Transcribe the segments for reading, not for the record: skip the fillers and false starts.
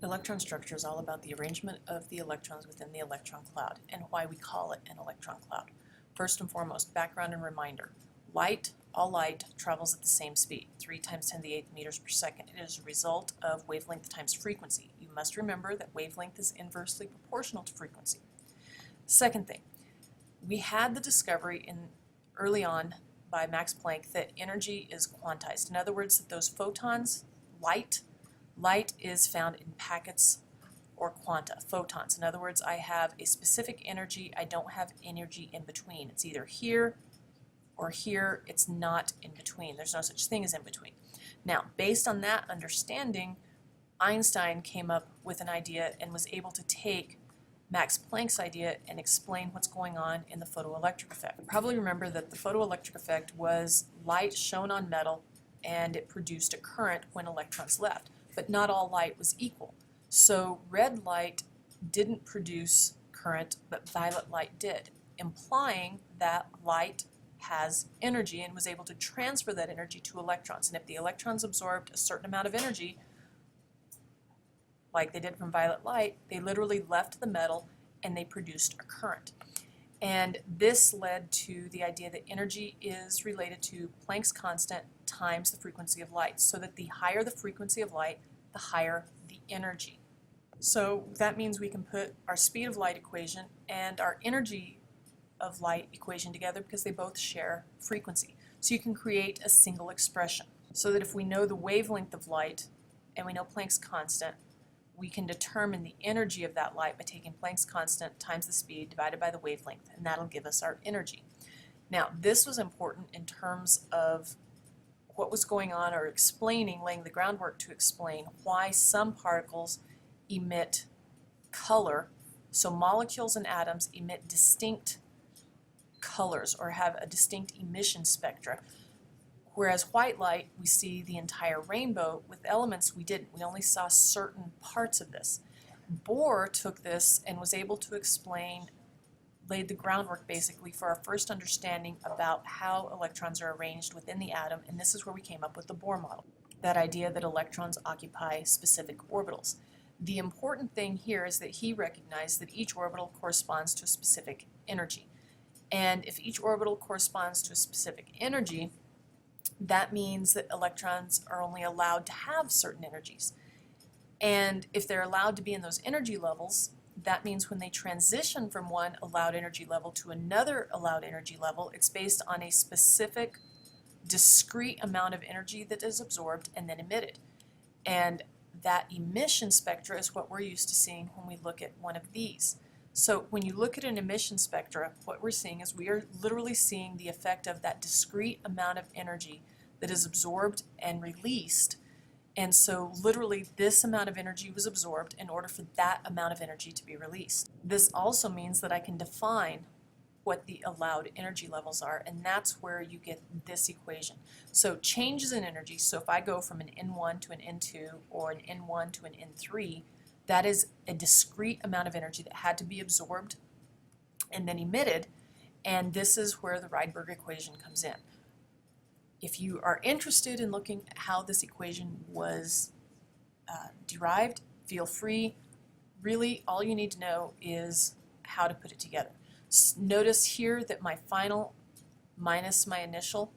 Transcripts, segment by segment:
Electron structure is all about the arrangement of the electrons within the electron cloud and why we call it an electron cloud. First and foremost, background and reminder. All light travels at the same speed, 3 times 10 to the 8th meters per second. It is a result of wavelength times frequency. You must remember that wavelength is inversely proportional to frequency. Second thing, we had the discovery early on by Max Planck that energy is quantized. In other words, that those photons, light is found in packets or quanta, photons. In other words, I have a specific energy, I don't have energy in between. It's either here or here, it's not in between. There's no such thing as in between. Now, based on that understanding, Einstein came up with an idea and was able to take Max Planck's idea and explain what's going on in the photoelectric effect. You probably remember that the photoelectric effect was light shone on metal and it produced a current when electrons left. But not all light was equal. So red light didn't produce current, but violet light did, implying that light has energy and was able to transfer that energy to electrons. And if the electrons absorbed a certain amount of energy, like they did from violet light, they literally left the metal and they produced a current. And this led to the idea that energy is related to Planck's constant times the frequency of light, so that the higher the frequency of light, the higher the energy. So that means we can put our speed of light equation and our energy of light equation together because they both share frequency. So you can create a single expression so that if we know the wavelength of light and we know Planck's constant, we can determine the energy of that light by taking Planck's constant times the speed divided by the wavelength, and that'll give us our energy. Now, this was important in terms of what was going on, or laying the groundwork to explain why some particles emit color. So molecules and atoms emit distinct colors or have a distinct emission spectra. Whereas white light, we see the entire rainbow. With elements, we didn't. We only saw certain parts of this. Bohr took this and was able to laid the groundwork basically for our first understanding about how electrons are arranged within the atom, and this is where we came up with the Bohr model, that idea that electrons occupy specific orbitals. The important thing here is that he recognized that each orbital corresponds to a specific energy. And if each orbital corresponds to a specific energy, that means that electrons are only allowed to have certain energies. And if they're allowed to be in those energy levels, that means when they transition from one allowed energy level to another allowed energy level, it's based on a specific, discrete amount of energy that is absorbed and then emitted. And that emission spectra is what we're used to seeing when we look at one of these. So when you look at an emission spectra, what we're seeing is we are literally seeing the effect of that discrete amount of energy that is absorbed and released. And so literally this amount of energy was absorbed in order for that amount of energy to be released. This also means that I can define what the allowed energy levels are, and that's where you get this equation. So changes in energy, so if I go from an N1 to an N2 or an N1 to an N3, that is a discrete amount of energy that had to be absorbed and then emitted, and this is where the Rydberg equation comes in. If you are interested in looking at how this equation was derived, feel free. Really, all you need to know is how to put it together. Notice here that my final minus my initial,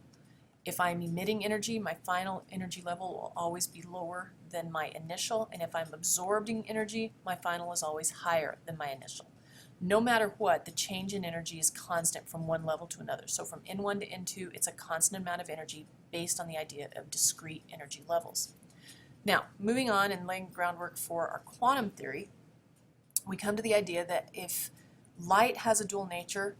if I'm emitting energy, my final energy level will always be lower than my initial, and if I'm absorbing energy, my final is always higher than my initial. No matter what, the change in energy is constant from one level to another. So from N1 to N2, it's a constant amount of energy based on the idea of discrete energy levels. Now, moving on and laying groundwork for our quantum theory, we come to the idea that if light has a dual nature,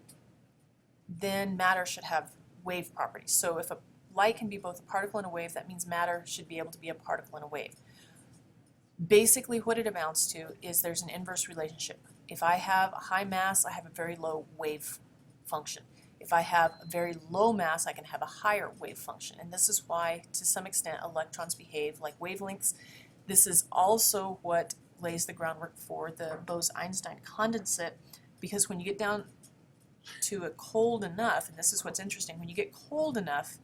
then matter should have wave properties. So if a light can be both a particle and a wave, that means matter should be able to be a particle and a wave. Basically what it amounts to is there's an inverse relationship. If I have a high mass, I have a very low wave function. If I have a very low mass, I can have a higher wave function. And this is why, to some extent, electrons behave like wavelengths. This is also what lays the groundwork for the Bose-Einstein condensate, because when you get down to a cold enough, and this is what's interesting, when you get cold enough,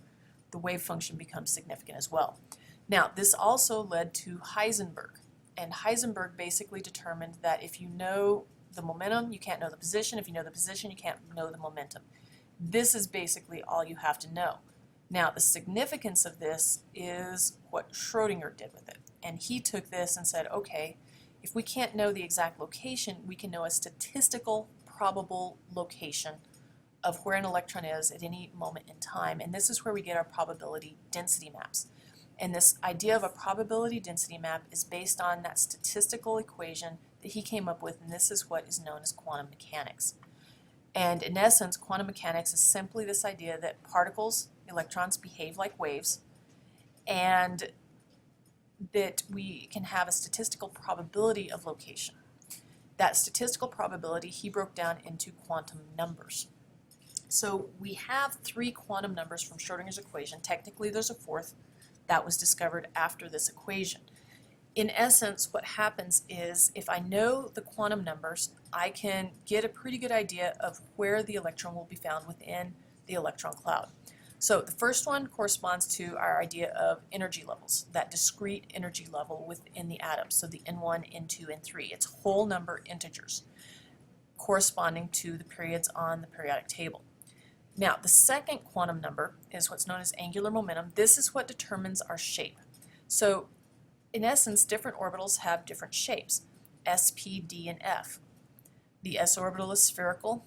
the wave function becomes significant as well. Now, this also led to Heisenberg. and Heisenberg basically determined that if you know the momentum, you can't know the position. If you know the position, you can't know the momentum. This is basically all you have to know. Now, the significance of this is what Schrodinger did with it. And he took this and said, okay, if we can't know the exact location, we can know a statistical probable location of where an electron is at any moment in time. And this is where we get our probability density maps. And this idea of a probability density map is based on that statistical equation that he came up with, and this is what is known as quantum mechanics. And in essence, quantum mechanics is simply this idea that particles, electrons, behave like waves, and that we can have a statistical probability of location. That statistical probability he broke down into quantum numbers. So we have 3 quantum numbers from Schrodinger's equation. Technically there's a 4th that was discovered after this equation. In essence, what happens is if I know the quantum numbers, I can get a pretty good idea of where the electron will be found within the electron cloud. So the first one corresponds to our idea of energy levels, that discrete energy level within the atom. So the N1, N2, N3. It's whole number integers corresponding to the periods on the periodic table. Now, the second quantum number is what's known as angular momentum. This is what determines our shape. So in essence, different orbitals have different shapes, S, P, D, and F. The S orbital is spherical.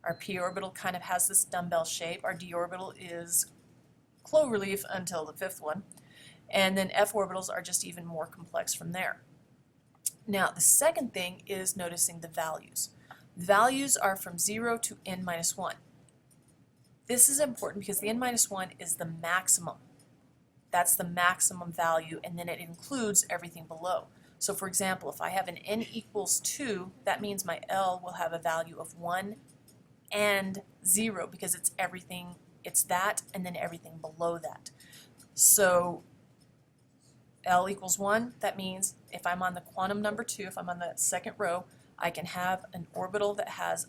Our p orbital kind of has this dumbbell shape. Our d orbital is cloverleaf until the 5th one. And then f orbitals are just even more complex from there. Now, the second thing is noticing the values. Values are from 0 to n-1. This is important because the n-1 is the maximum. That's the maximum value, and then it includes everything below. So for example, if I have an n equals 2, that means my L will have a value of 1 and 0 because it's everything, it's that and then everything below that. So L equals 1, that means if I'm on the quantum number 2, if I'm on the second row, I can have an orbital that has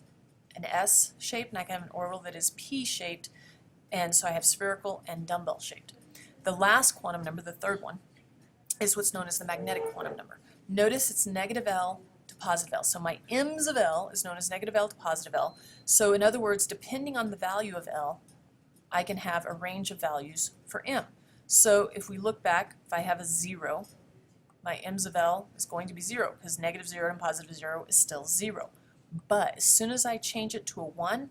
an S shape and I can have an orbital that is P shaped, and so I have spherical and dumbbell shaped. The last quantum number, the third one, is what's known as the magnetic quantum number. Notice it's negative L to positive L. So my m's of L is known as negative L to positive L. So in other words, depending on the value of L, I can have a range of values for m. So if we look back, if I have a 0, my m's of L is going to be 0 because negative 0 and positive 0 is still 0. But as soon as I change it to a 1,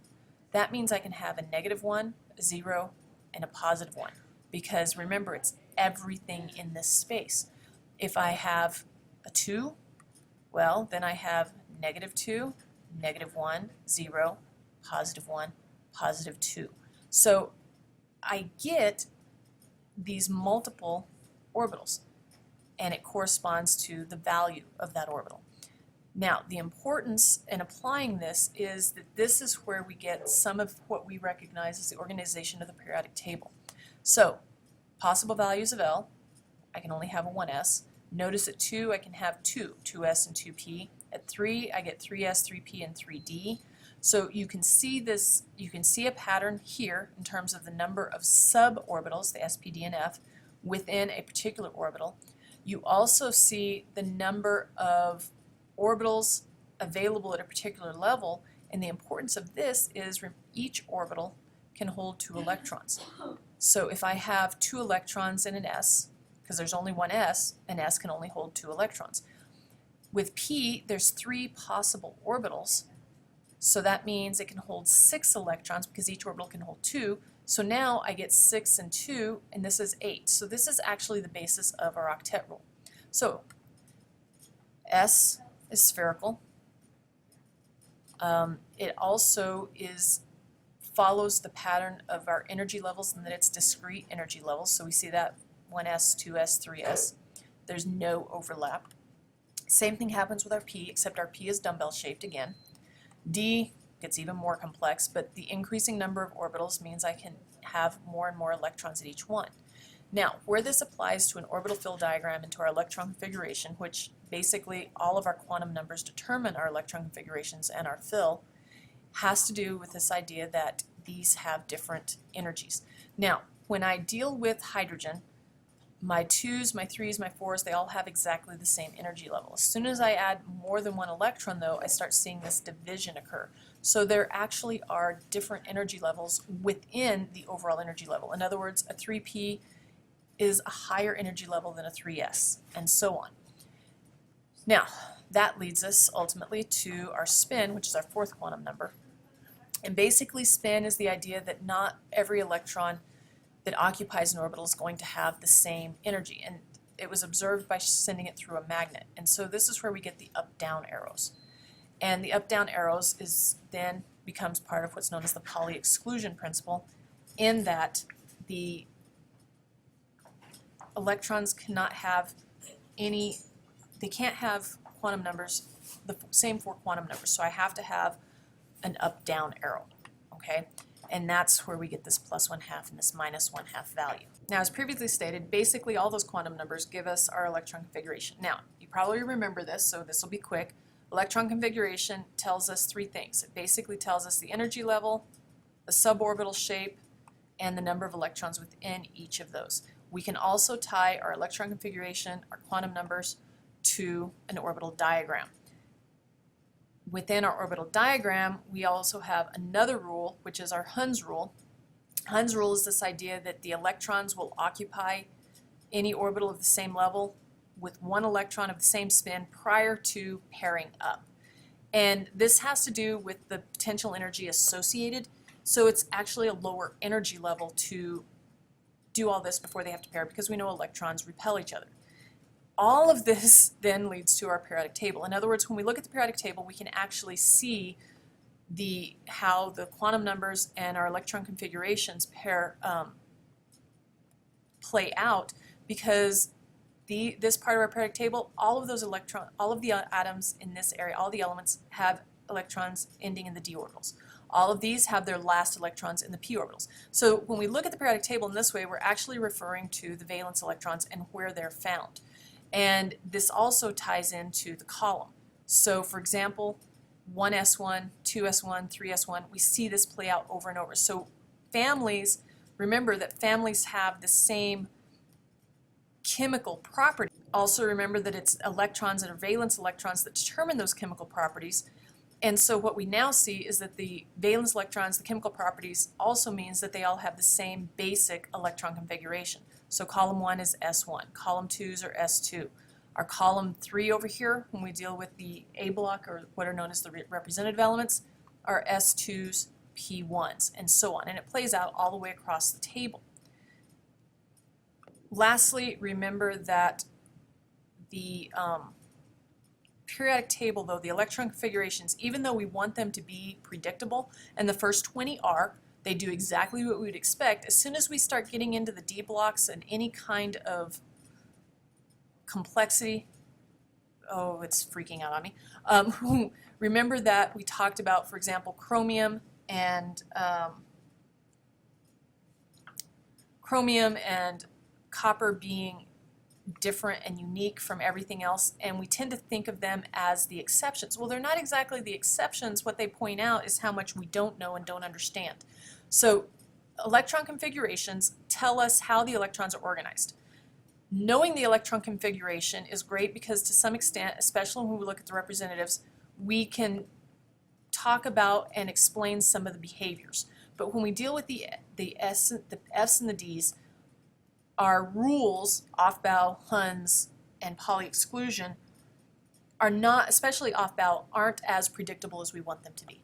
that means I can have a negative 1, a 0, and a positive 1. Because remember, it's everything in this space. If I have a 2, well, then I have negative 2, negative 1, 0, positive 1, positive 2. So I get these multiple orbitals, and it corresponds to the value of that orbital. Now, the importance in applying this is that this is where we get some of what we recognize as the organization of the periodic table. So, possible values of L, I can only have a 1s. Notice at 2, I can have 2s and 2p. At 3, I get 3s, 3p, and 3d. So you can see this, you can see a pattern here in terms of the number of suborbitals, the s, p, d, and f, within a particular orbital. You also see the number of orbitals available at a particular level, and the importance of this is each orbital can hold 2 electrons. So if I have 2 electrons in an s, because there's only one s, an s can only hold 2 electrons. With p, there's 3 possible orbitals, so that means it can hold 6 electrons because each orbital can hold 2. So now I get 6 and 2, and this is 8. So this is actually the basis of our octet rule. So S is spherical. It also follows the pattern of our energy levels in that it's discrete energy levels. So we see that 1s, 2s, 3s. There's no overlap. Same thing happens with our P, except our P is dumbbell shaped again. D gets even more complex, but the increasing number of orbitals means I can have more and more electrons at each one. Now, where this applies to an orbital fill diagram and to our electron configuration, which basically all of our quantum numbers determine our electron configurations and our fill, has to do with this idea that these have different energies. Now, when I deal with hydrogen, My 2s, my 3s, my 4s, they all have exactly the same energy level. As soon as I add more than one electron, though, I start seeing this division occur. So there actually are different energy levels within the overall energy level. In other words, a 3p is a higher energy level than a 3s, and so on. Now, that leads us ultimately to our spin, which is our fourth quantum number. And basically, spin is the idea that not every electron that occupies an orbital is going to have the same energy, and it was observed by sending it through a magnet. And so this is where we get the up-down arrows. And the up-down arrows then becomes part of what's known as the Pauli exclusion principle, in that the electrons cannot have they can't have quantum numbers, the same four quantum numbers. So I have to have an up-down arrow, okay? And that's where we get this +1/2 and this -1/2 value. Now, as previously stated, basically all those quantum numbers give us our electron configuration. Now, you probably remember this, so this will be quick. Electron configuration tells us three things. It basically tells us the energy level, the suborbital shape, and the number of electrons within each of those. We can also tie our electron configuration, our quantum numbers, to an orbital diagram. Within our orbital diagram, we also have another rule, which is our Hund's rule. Hund's rule is this idea that the electrons will occupy any orbital of the same level with one electron of the same spin prior to pairing up. And this has to do with the potential energy associated, so it's actually a lower energy level to do all this before they have to pair, because we know electrons repel each other. All of this then leads to our periodic table. In other words, when we look at the periodic table, we can actually see how the quantum numbers and our electron configurations play out, because this part of our periodic table, all of the atoms in this area, all the elements have electrons ending in the d orbitals. All of these have their last electrons in the p orbitals. So when we look at the periodic table in this way, we're actually referring to the valence electrons and where they're found. And this also ties into the column. So for example, 1s1, 2s1, 3s1, we see this play out over and over. So families, remember that families have the same chemical property. Also remember that it's electrons and valence electrons that determine those chemical properties. And so what we now see is that the valence electrons, the chemical properties, also means that they all have the same basic electron configuration. So column 1 is S1, column 2s are S2. Our column 3 over here, when we deal with the A block, or what are known as the representative elements, are S2s, P1s, and so on. And it plays out all the way across the table. Lastly, remember that the periodic table, though, the electron configurations, even though we want them to be predictable, and the first 20 are, they do exactly what we would expect. As soon as we start getting into the D blocks and any kind of complexity, oh, it's freaking out on me. Remember that we talked about, for example, chromium and copper being different and unique from everything else, and we tend to think of them as the exceptions. Well, they're not exactly the exceptions. What they point out is how much we don't know and don't understand. So electron configurations tell us how the electrons are organized. Knowing the electron configuration is great because to some extent, especially when we look at the representatives, we can talk about and explain some of the behaviors. But when we deal with the F's and the D's, our rules, off-bow, Hund's, and Pauli exclusion, are not, especially off-bow, aren't as predictable as we want them to be.